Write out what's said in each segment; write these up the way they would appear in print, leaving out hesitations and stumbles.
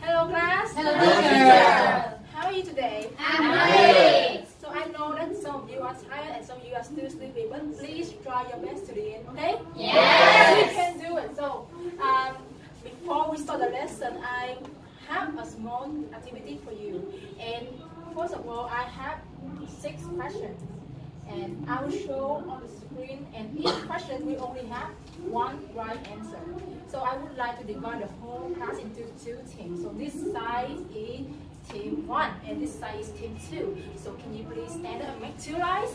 Hello class. Hello teacher. How are you today? I'm great. So I know that some of you are tired and some of you are still sleepy, but please try your best to the end, okay? Yes. You can do it. So before we start the lesson, I have a small activity for you. And first of all, I have 6 questions. And I will show on the screen, and each question we only have 1 right answer. So I would like to divide the whole class into 2 teams. So this side is team 1 and this side is team 2. So can you please stand up and make 2 lines?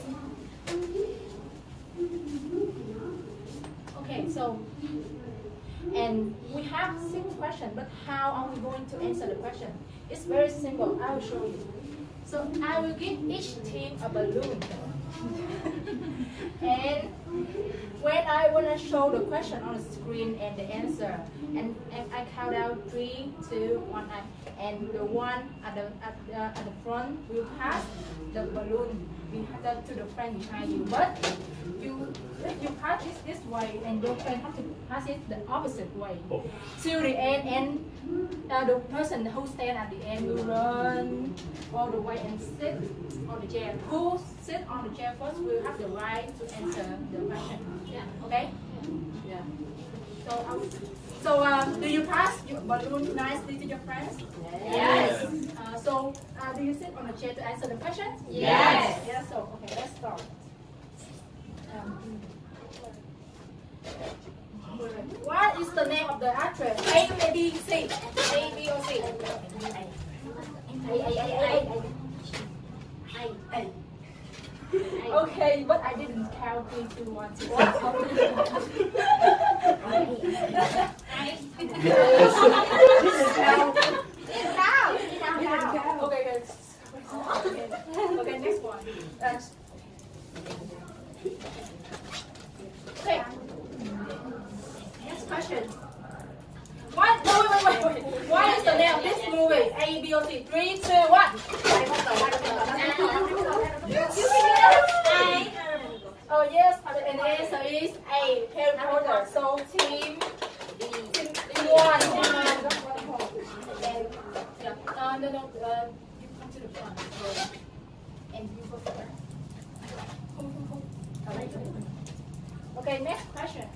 Okay, so and we have 6 questions, but how are we going to answer the question? It's very simple. I will show you. So I will give each team a balloon. And when I want to show the question on the screen and the answer, and I count down 3, 2, 1, and the one at the front will pass the balloon to the friend behind you. But if you pass it this way, and your friend have to pass it the opposite way to the end, and the person who stands at the end will run all the way and sit on the chair. Who sit on the chair first will have the right to answer the question. Yeah. Okay? Yeah. So do you pass your balloon nicely to your friends? Yes. So do you sit on the chair to answer the question? Yes. Yes. So okay, let's start. What is the name of the actress? A, B, C. A, B, or C? A. Okay, but I didn't count 3, 2, 1, 2. Okay, next one. Okay. Next question. What? No, wait. What is the name of this movie? A, B, or C? 3, 2, 1. Oh yes, and the answer is A. Harry Potter. So team 1. No. You come to the front. And you go first. Okay, next question.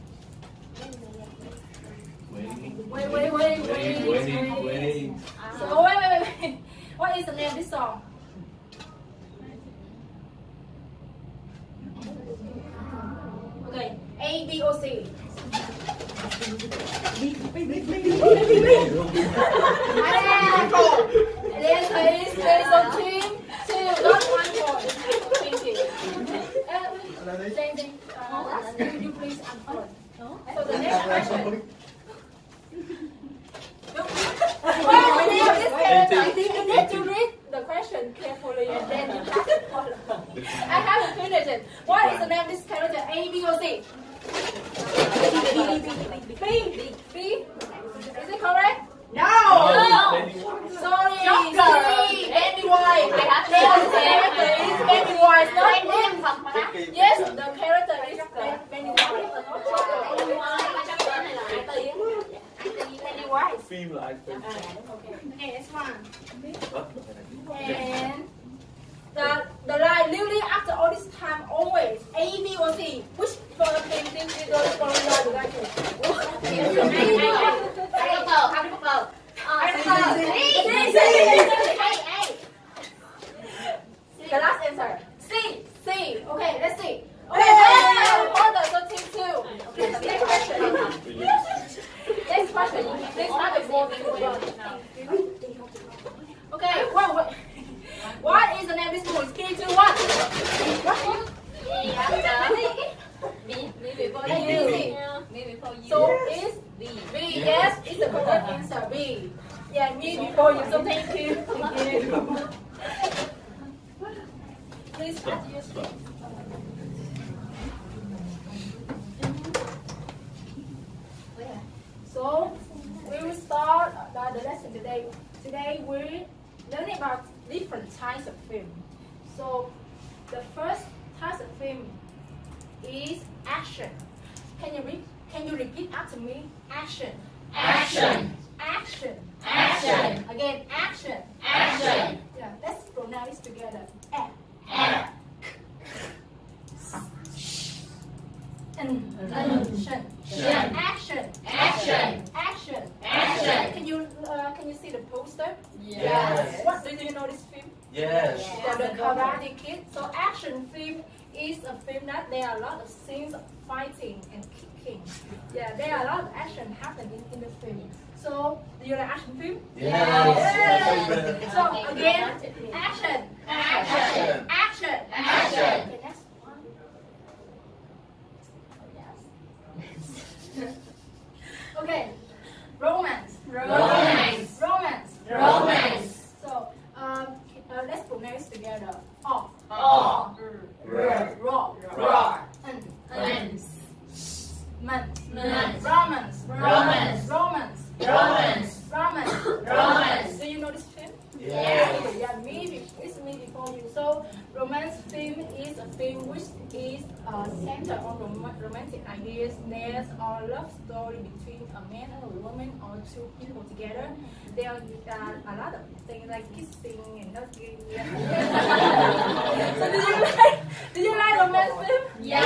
Wait. So wait. What is the name of this song? Okay, A, B, or C? B. The answer is on team 2, not 1 point. Thank you. You please answer. So the next question. You need to read the question carefully and then you pass it on. I haven't finished it. What is the name of this character? A, B, or C? B. Is it correct? No. Sorry. C. Pennywise. Pennywise, not him. Yes, the character is Pennywise. Phim là ai phim? Okay, next one. And the line literally after all this time always A, B, or C. Which first thing is the following line you like to? The last answer. C. Okay, let's see. Okay, Harry Potter, so team 2. Okay, next question. Next question. Next time is more okay, wait. What is the name of this movie? 3, 2, 1. What? So it's B. Yes, it's the correct answer. B. Yeah, me before you. So thank you. Please add your seat. So we will start the lesson today. Today we're learning about different types of film. So the first type of film is action. Can you repeat after me? Action. Action. action. Action. Again, action. Action. Yeah, let's pronounce together. Act. Act. Action. Action. Action. Action. Action. Can you see the poster? Yes. What do you know this film? Yes. The Karate Kid. So action film is a film that there are a lot of scenes of fighting and kicking. Yeah, there are a lot of action happening in the film. So do you like action film? Yes. So again, action. Action. Action. Action. Okay, next one. Okay, romance. Romance. Romance. Romance. So let's pronounce together. Oh. Oh. Raw. Raw. Man. Man. Romance. Romance. Romance. Romance. Romance. Romance. Do you know this film? Yes. Yeah, it's me before you. So, romance film is a film which is centered on romantic ideas. There's a love story between a man and a woman or two people together. There are a lot of things like kissing and hugging. So, do you like romance film? Yes.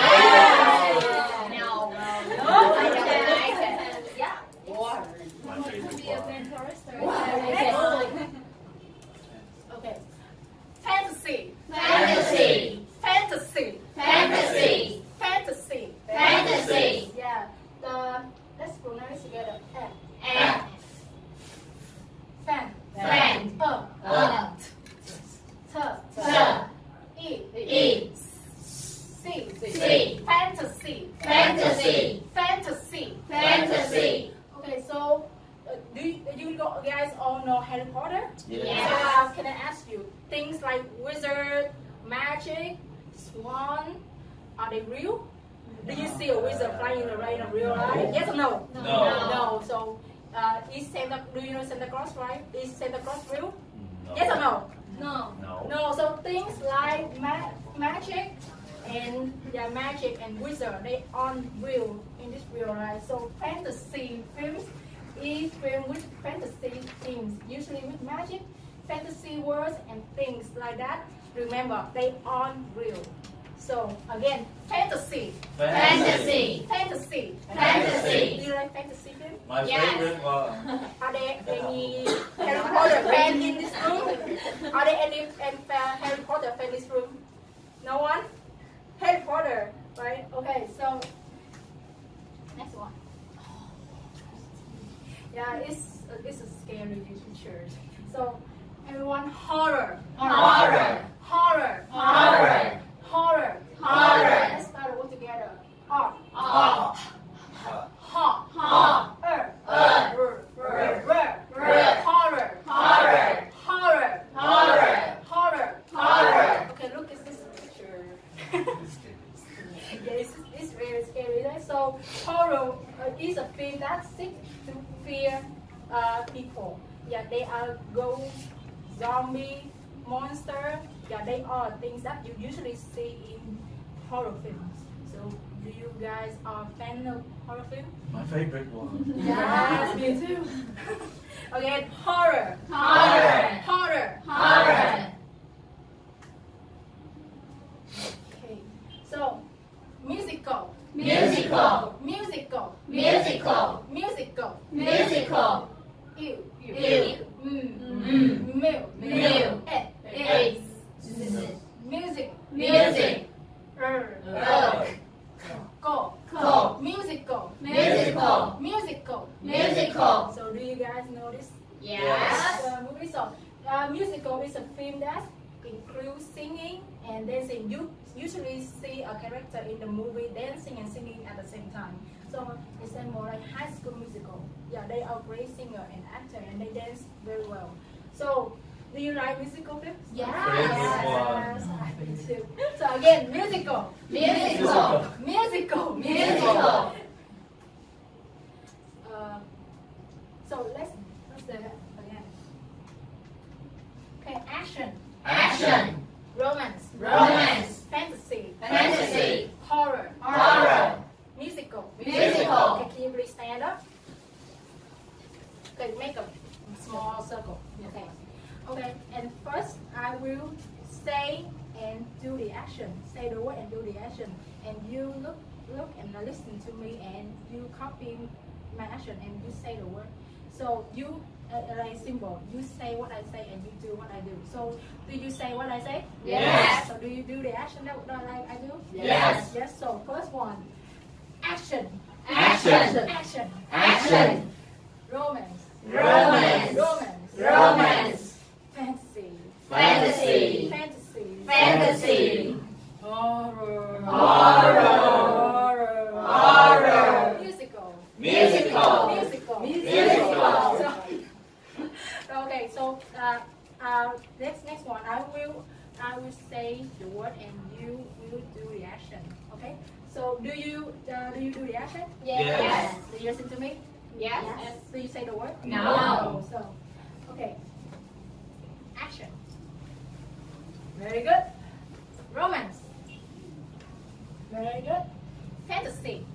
No. No. I don't like it. Yeah. What? My favorite Be a one. fan tourist. Okay. Okay. Fantasy. Fantasy. Fantasy. Fantasy. Fantasy. Fantasy. Yeah. Let's pronounce together. F. F. Fan. Fan. T. E. E. C. C. Fantasy. Fantasy. Fantasy. Fantasy. Okay, so do you guys all know Harry Potter? Yes. So, can I ask you, things like wizard, magic, swan, are they real? Do you see a wizard flying in the rain in real life? Yes or no? No. No. So, is Santa? Do you know Santa Claus, right? Is Santa Claus real? No. Yes or no? No. No. No. So things like magic and wizard, they aren't real in this real life. So fantasy films is film with fantasy themes, usually with magic, fantasy words and things like that. Remember, they aren't real. So again, fantasy. Fantasy. Fantasy. Fantasy. Do you like fantasy films? My Yes. favorite one. Are there any Harry Potter fan in this room? Are there any Harry Potter fan in this room? No one? Harry Potter, right? Okay, so next one. Yeah, it's a scary picture. So everyone, horror. Horror. Horror. Horror. Horror. Horror. Let's start all together. R. Oh. Ha. Ha. R. Horror. Horror. Horror. Horror. Horror. Horror. Okay, look at this picture. Yeah, it's very scary. Right? So horror is a film that seeks to fear people. Yeah, they are ghosts, zombie, monster. Yeah, they are things that you usually see in horror films. So do you guys are fan of horror film? My favorite one. Yes, me too. Okay, horror. Horror. Horror. Horror. Okay, so musical. Musical. Musical. Musical. Musical. Musical. Ew. Ew. Milk. Milk. Egg. Eggs. Music. Music. Go. Go. Musical. Musical. Musical. Musical. So do you guys know this Yes. movie? So musical is a film that includes singing and dancing. You usually see a character in the movie dancing and singing at the same time. So it's more like High School Musical. Yeah, they are great singer and actor and they dance very well. So do you like musical films? Yes. Yes, I do too. So again, musical. Musical. Musical. Musical. So let's do that again. Okay, action. Action. Romance. Romance. Fantasy. Fantasy. Horror. Horror. Musical. Musical. Okay, can you please stand up? Okay, make a small circle. Okay. Okay, and first I will say and do the action. Say the word and do the action. And you look and listen to me, and you copy my action and you say the word. So you like symbol. You say what I say and you do what I do. So do you say what I say? Yes. So do you do the action that like I do? Yes. Yes. So first one, action. Action. Action. Action. Romance. Romance. Romance. Romance. Fantasy. Fantasy. Fantasy. Fantasy. Horror. Horror. Horror. Musical. Musical. Musical. Musical. Okay, so next one, I will say the word and you will do the action. Okay. So do you do the action? Yes. Do you listen to me? Yes. Do you say the word? No. So, okay. Action. Very good. Romance. Very good. Fantasy.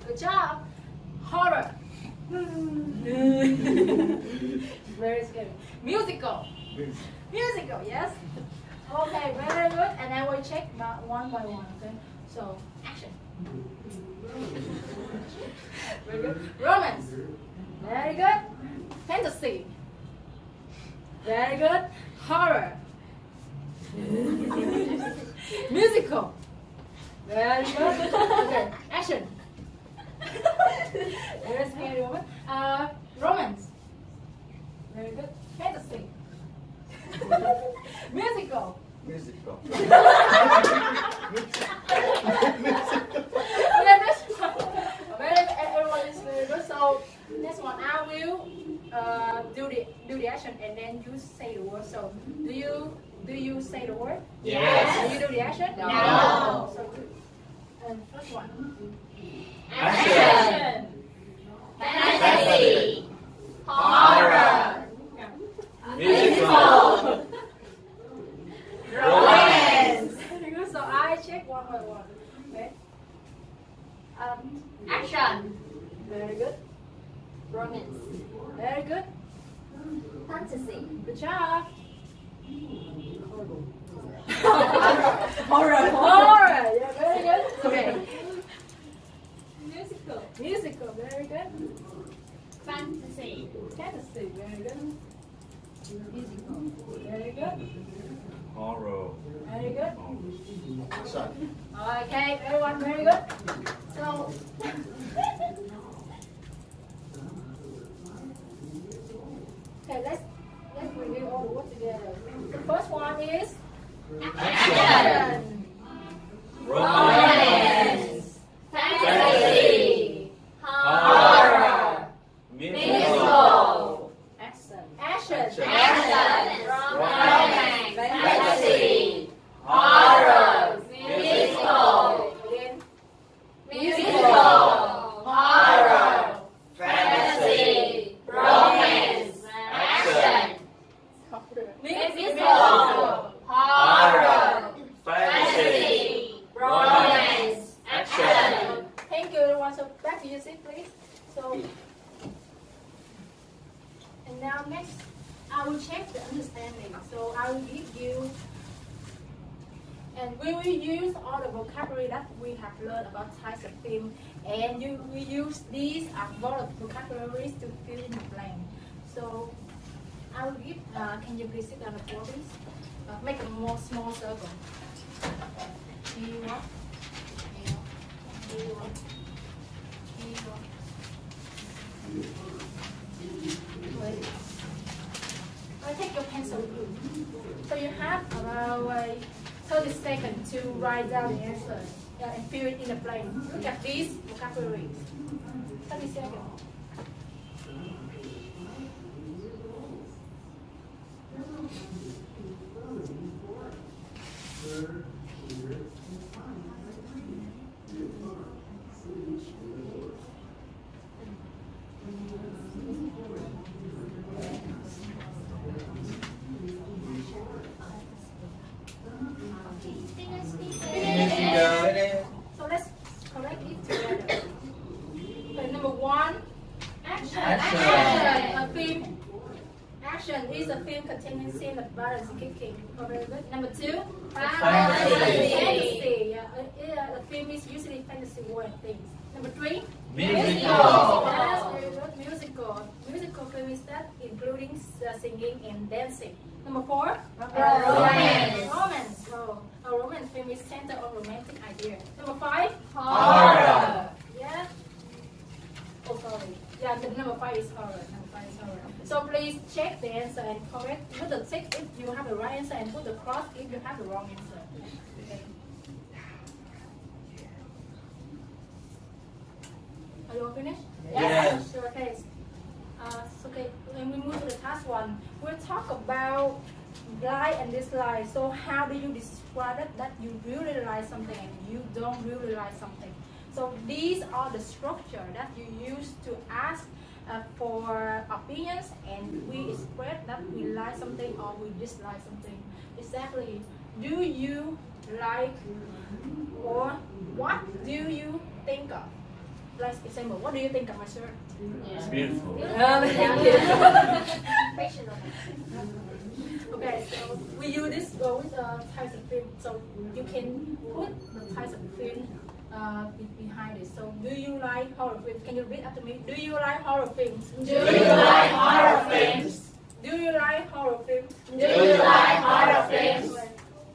Good job. Horror. Very scary. Musical. Musical, yes. Okay, very good. And I will check one by one. Okay. So, action. Very good. Romance. Very good. Fantasy. Very good. Horror. Musical. Very good. Okay. Action. Very scary woman. Romance. Very good. Fantasy. Musical. Musical. Okay, this one. Everyone is very good. So next one, I will do the action and then you say the word. So do you say the word? Yes. Do you do the action? No. So and first one. Action. Fantasy. Horror. Musical. Romance. Very good. So I check one by one. Okay. Action. Very good. Romance. Very good. Fantasy. Good job. Horror. Horror. Yeah, very good. Okay. Musical. Musical. Very good. Fantasy. Fantasy. Very good. Musical. Very good. Horror. Very good. Action. Okay, everyone, very good. So, okay, let's review all the words together. The first one is action. Romance. Fantasy. Horror. Musical. Action. Action. Romance. Fantasy. Horror. Musical. Again. Musical. Horror. Fantasy. Romance. Action. Musical. Horror. Fantasy. Romance. Action. Thank you, everyone. So back to your seat, please. So, and now next, I will check the understanding. So I will give you, and we will use all the vocabulary that we have learned about types of film, and we use these vocabularies to fill in the blank. So I will give. Can you please sit down the floor, please? Make a more small circle. Here you are. Here you are. Here you are. Wait. I'll take your pencil. So you have about 30 seconds to write down the answer and fill it in the blank. Look at these vocabularies. 30 seconds. So let's correct it together. Okay, number one, action. Action. balance kicking. Very good. Number 2. Fantasy. Fantasy. The film is usually fantasy world things. Number 3. Musical. Yes, very good. Musical. Musical film is that including singing and dancing. Number 4. Romance. Romance. Oh, a romance film is centered on romantic idea. Number 5. Horror. Yeah. Oh, sorry. Yeah, the number 5 is horror. Number 5 is horror. So please check the answer and correct. Put the tick if you have the right answer and put the cross if you have the wrong answer. Okay. Are you all finished? Yes. Sure, okay. Okay, when we move to the task 1, we'll talk about like and dislike. So how do you describe it that you really like something and you don't really like something? So these are the structure that you use to ask for opinions, and we express that we like something or we dislike something. Exactly. Do you like, or what do you think of? Like example, what do you think of my shirt? It's beautiful. Thank you. Okay, so we use this with types of film. So you can put the types of film behind it. So do you like horror films? Can you repeat after me? Do you like horror films? Do you like horror films? Do you like horror films? Do you like horror films?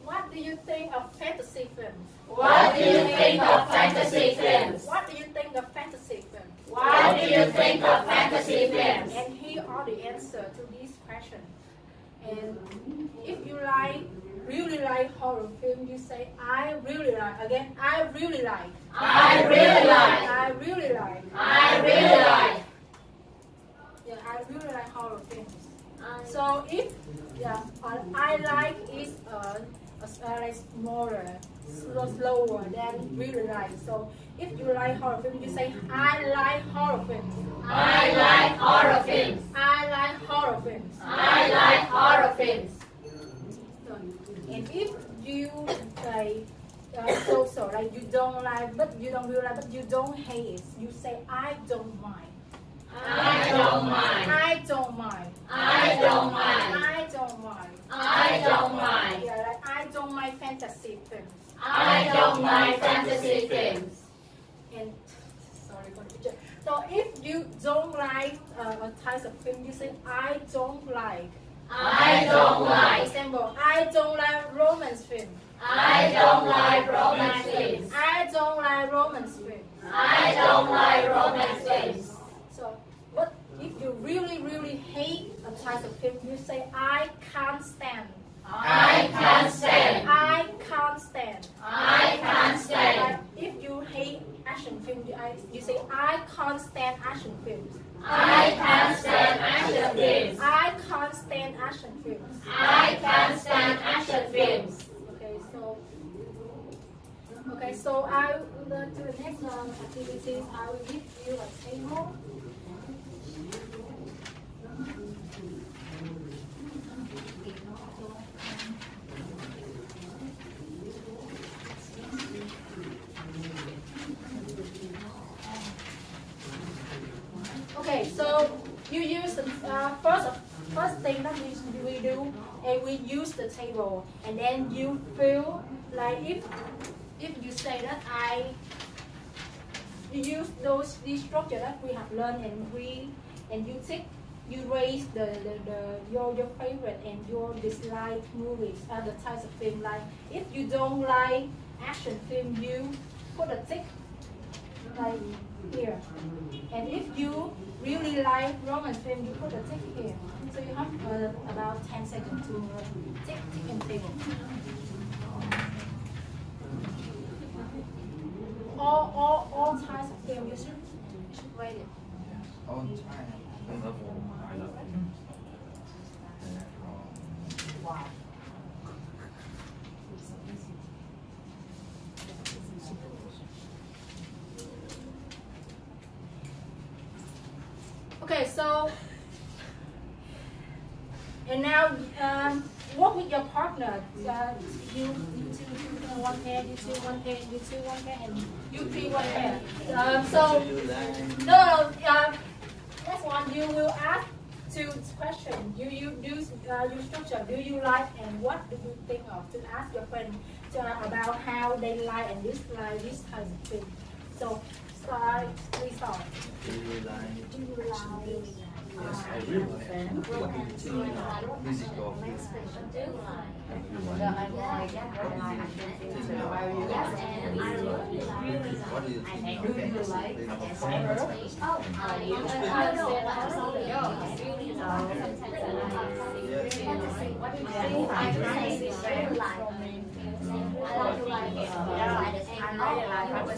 What do you think of fantasy films? What do you think of fantasy films? What do you think of fantasy films? What do you think of fantasy films? And here are the answer to these questions. And if you like, really like horror film, you say I really like. Again, I really like. I really like. I really like. I really like. Yeah, I really like horror films. So if I like is like smaller, slower than really like. So if you like horror film, you say I like horror films. I like horror films. I like horror films. I like horror films. And if you say so like you don't like, but you don't really like, but you don't hate it, you say I don't mind. I don't mind. I don't mind. I don't mind. I don't mind. I don't mind. Yeah, like I don't mind fantasy films. I don't mind fantasy films. And sorry for the picture. So if you don't like a type of film, you say I don't like. I don't like. Example, I don't like romance film. I don't like romance films. I don't like romance film. I don't like romance films. So, but if you really hate a type of film, you say I can't stand. I can't stand. I can't stand. I can't stand. Like if you hate action film, you say I can't stand action films. I can't stand action films. I can't stand action films. I can't stand action films. Okay, so I will to the next activities. I will give you a table. Okay, so you use the first thing that we do, and we use the table, and then you feel like if you say that you use these structure that we have learned and you tick, you raise your favorite and your dislike movies, the types of film. Like if you don't like action film, you put a tick like here, and if you really like romance film, you put a tick here. So you have about 10 seconds to tick and table. All types of film, you should rate it. All time. I love Wow. Okay, so and now work with your partner. You two one pair, you two one pair, you two one pair, and you three one pair. So no, next one you will ask two questions. You use your structure. Do you like and what do you think of? To ask your friend about how they like and dislike this kind of thing. So we start. Do you like? Do you like? Yes, I really like. What do you think of musical films? What do you think of fantasy? Have a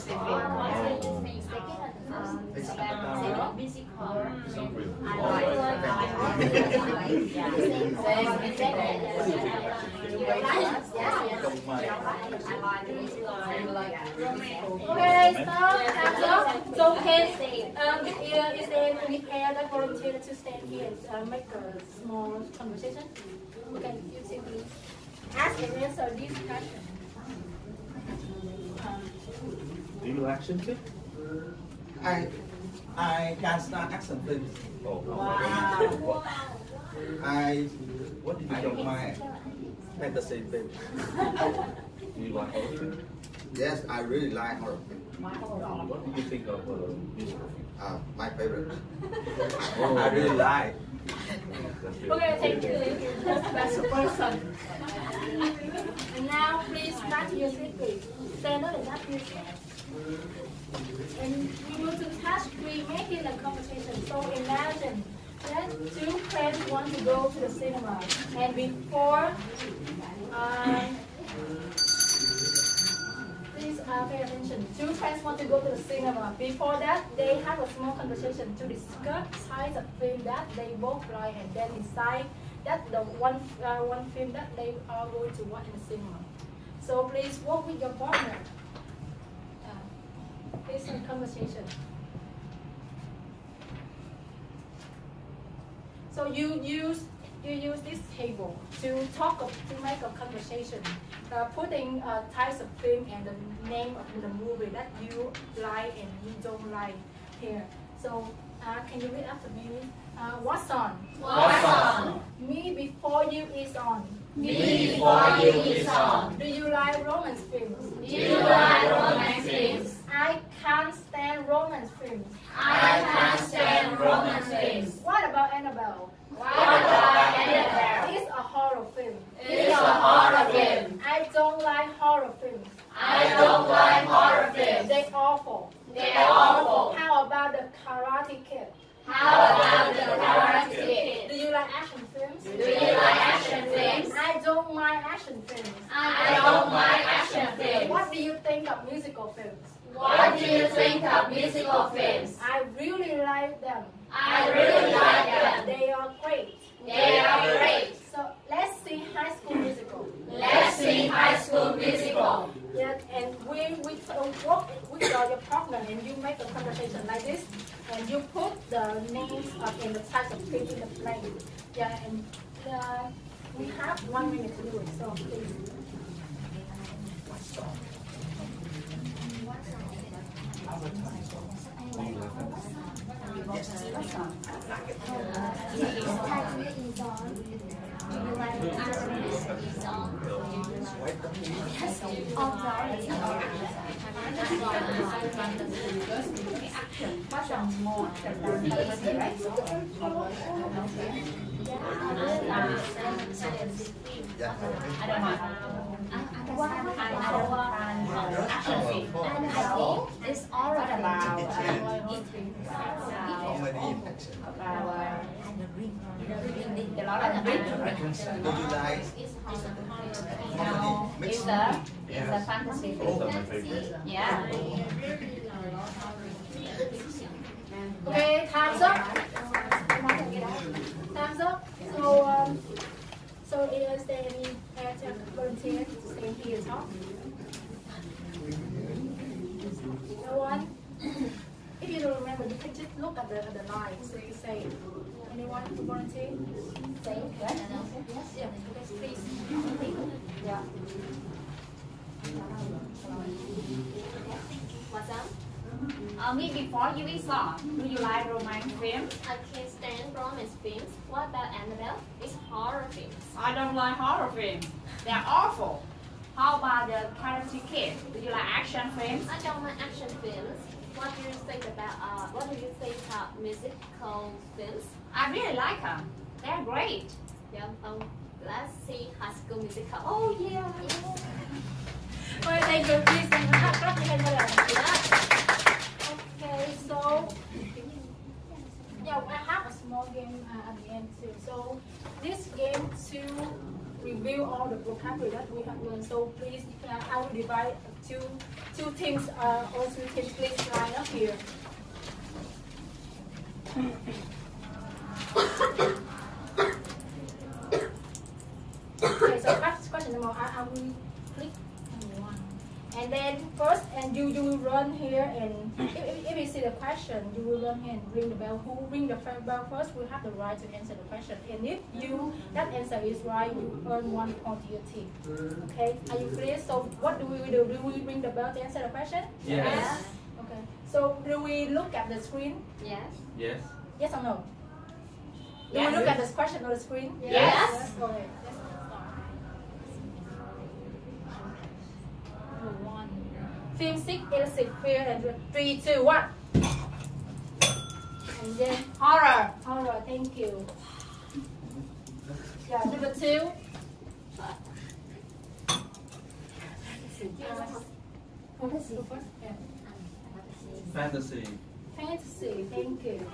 Okay, stop. So can is there any pair that volunteer to stand here and make a small conversation? Okay, you simply ask and answer this question. Do you action film? I can stand action films. Oh, Wow. what did you I think don't of mind fantasy films. Do you like horror film? Yes, I really like horror films. What do you think of musical film? My favorite. Oh, I really like. That's really Okay, thank you. That's the person. And now please back to your seat, please. Stand up and up your seat. And we will to task 3, making a conversation. So imagine that 2 friends want to go to the cinema, and before, please pay attention. 2 friends want to go to the cinema. Before that, they have a small conversation to discuss types of film that they both like, and then decide that the one film that they are going to watch in the cinema. So please work with your partner. Please have conversation. So you use this table to make a conversation, putting types of film and the name of the movie that you like and you don't like here. So can you read after me? What's on? What's on? Me before you is on. Me before you is on. Do you like romance films? Do you like romance films? I can't stand romance films. I can't stand romance films. What about Annabelle? What about Annabelle? It's a horror film. It's a horror film. I don't like horror films. I don't like horror films. They're awful. They're awful. How about the Karate Kid? How about the Karate Kid? Do you like action films? Do you like action films? I don't mind action films. I don't like action films. What do you think of musical films? What do you think of musical films? I really like them. I really like them. They are great. They are great. So let's see High School Musical. Let's see High School Musical. Yeah, and we work with your partner, and you make a conversation like this, and you put the names and the types of things in the plane. Yeah, and we have 1 minute to do it. So please. It's all about Comedy and action. the lot of Do you like comedy? it's a fantasy Those film. are my favorite. Yeah. Okay, time's up. Time's up. So is there any volunteer to stay here and talk? No one? If you don't remember, you can just look at the line. So you say, anyone to volunteer? Say yes. Yes. Yeah. Yes, please. Yeah. What's up? Me before you saw, do you like romance films? I can't stand romance films. What about Annabelle? It's horror films. I don't like horror films. They're awful. How about the Karate Kid? Do you like action films? I don't like action films. What do you think about musical films? I really like them. They're great. Yeah, let's see High School Musical. Oh yeah. Well, thank you. Please, okay, so yeah, I have a small game at the end too. So this game to review all the vocabulary that we have learned. So please, I will divide two teams or two teams. Please line up here. Okay, so question number one, I will click on one. And then first, and you will run here, and if you see the question, you will run here and ring the bell. Who ring the bell first will have the right to answer the question. And if that answer is right, you earn 1 point to your team. Okay, are you clear? So what do we do? Do we ring the bell to answer the question? Yes. Okay, so do we look at the screen? Yes. Yes. Yes or no? Do Yes. we look at the question on the screen? Yes. Okay. Number one. Film 6, illicit fear, and 3, 2, 1. And then horror. Horror, thank you. Yeah, number 2. Fantasy. Yeah. Fantasy. Fantasy, thank you.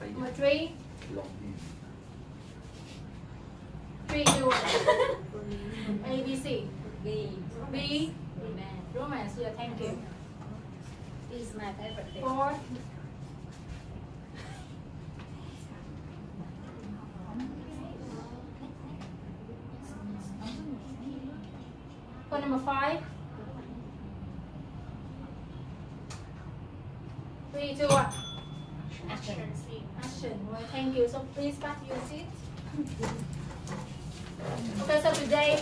Number 3. 3, 2, 1. A, B, C. B. Romance, yeah, thank you. This is my favorite thing. 4. For number 5. 3, 2, 1. Action. Action. Well, thank you. So please back to your seat. Okay, so today,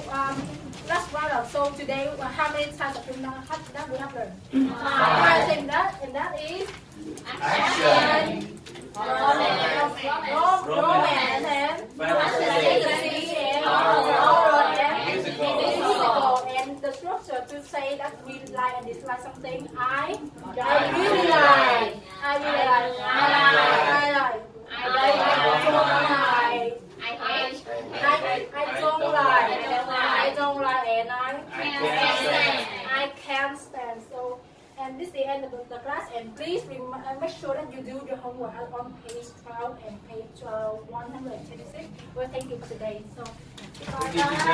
let's round up. So today, how many types of film that we have learned? 5. And that is Action. romance, and fantasy, and horror, and musical. And the structure to say that we like and dislike something, I really like. I really like. I like. I don't like, and I can't stand. So, and this is the end of the class. And please make sure that you do your homework on page 12 and page 126. Well, thank you for today. So, goodbye.